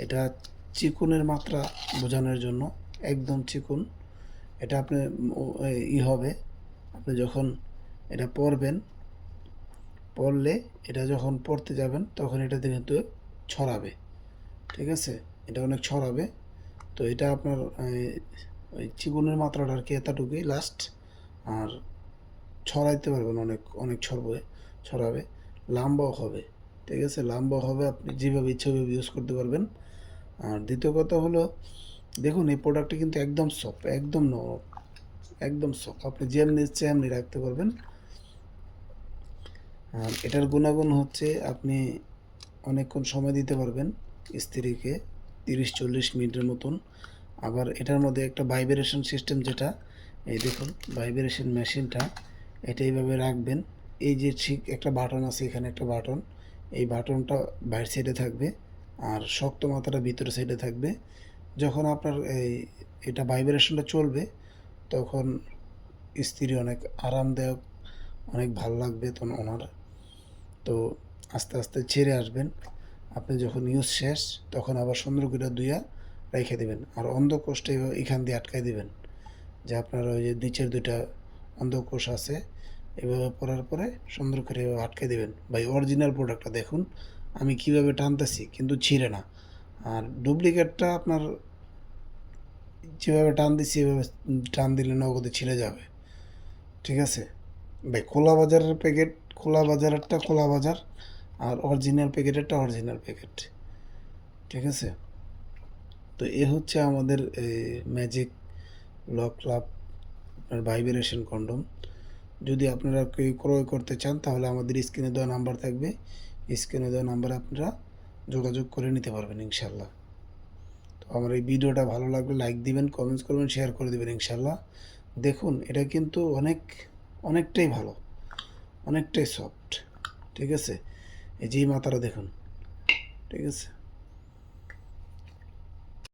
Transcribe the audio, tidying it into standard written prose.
এটা চিকুনের মাত্রা বোঝানোর জন্য, একদম চিকুন। এটা আপনি হবে, আপনি যখন এটা পড়লে এটা যখন পড়তে যাবেন তখন এটাতে কিন্তু ছড়াবে, ঠিক আছে? এটা অনেক ছড়াবে। তো এটা আপনার ওই চিকুনের মাত্রাটা আর কি এতটুকুই লাস্ট। আর ছড়াইতে পারবেন, অনেক অনেক ছড়াবে, লম্বাও হবে, ঠিক আছে? লম্বা হবে, আপনি যেভাবে ইচ্ছে ওইভাবে ইউজ করতে পারবেন। আর দ্বিতীয় কথা হলো, দেখুন এই প্রোডাক্টটা কিন্তু একদম সফট, একদম নরম, একদম সফট, আপনি যেমনি ইচ্ছে এমনি রাখতে পারবেন। আর এটার গুণাগুণ হচ্ছে আপনি অনেকক্ষণ সময় দিতে পারবেন স্ত্রীকে, 30-40 মিনিটের মতন। আবার এটার মধ্যে একটা ভাইব্রেশন সিস্টেম, যেটা এই দেখুন ভাইব্রেশন মেশিনটা, এটা এইভাবে রাখবেন। এই যে ঠিক একটা বাটন আছে, এখানে একটা বাটন, এই বাটনটা বাইরের সাইডে থাকবে আর শক্ত মাথাটা ভিতরের সাইডে থাকবে। যখন আপনার এটা ভাইব্রেশনটা চলবে তখন স্ত্রী অনেক আরামদায়ক, অনেক ভালো লাগবে তখন ওনার। তো আস্তে আস্তে ছেড়ে আসবেন, আপনি যখন ইউজ শেষ তখন আবার সুন্দর করে ধুইয়া রেখে দেবেন। আর অন্ধকোষটা এখান দিয়ে আটকাই দিবেন, যে আপনার ওই যে নিচের দুইটা অন্ধকোষ আছে, এভাবে পরার পরে সুন্দর করে এভাবে আটকে দেবেন। ভাই অরিজিনাল প্রোডাক্টটা দেখুন আমি কিভাবে টানতেছি, কিন্তু ছিঁড়ে না। আর ডুপ্লিকেটটা আপনার যেভাবে টান দিচ্ছি এভাবে টান দিলে নগদে ছিঁড়ে যাবে, ঠিক আছে? ভাই খোলা বাজারের প্যাকেট, খোলা বাজারেরটা খোলা বাজার, আর অরিজিনাল প্যাকেটেরটা অরিজিনাল প্যাকেট, ঠিক আছে? তো এ হচ্ছে আমাদের ম্যাজিক লক ক্লাব আপনার ভাইব্রেশন কন্ডম। যদি আপনারা কেউ ক্রয় করতে চান তাহলে আমাদের স্ক্রিনে দেওয়া নাম্বার থাকবে, স্ক্রিনে দেওয়া নাম্বারে আপনারা যোগাযোগ করে নিতে পারবেন ইনশাল্লাহ। তো আমার এই ভিডিওটা ভালো লাগলে লাইক দিবেন, কমেন্টস করবেন, শেয়ার করে দেবেন ইনশাল্লাহ। দেখুন এটা কিন্তু অনেকটাই ভালো, অনেকটাই সফট, ঠিক আছে? এই যে মাথাটা দেখুন, ঠিক আছে?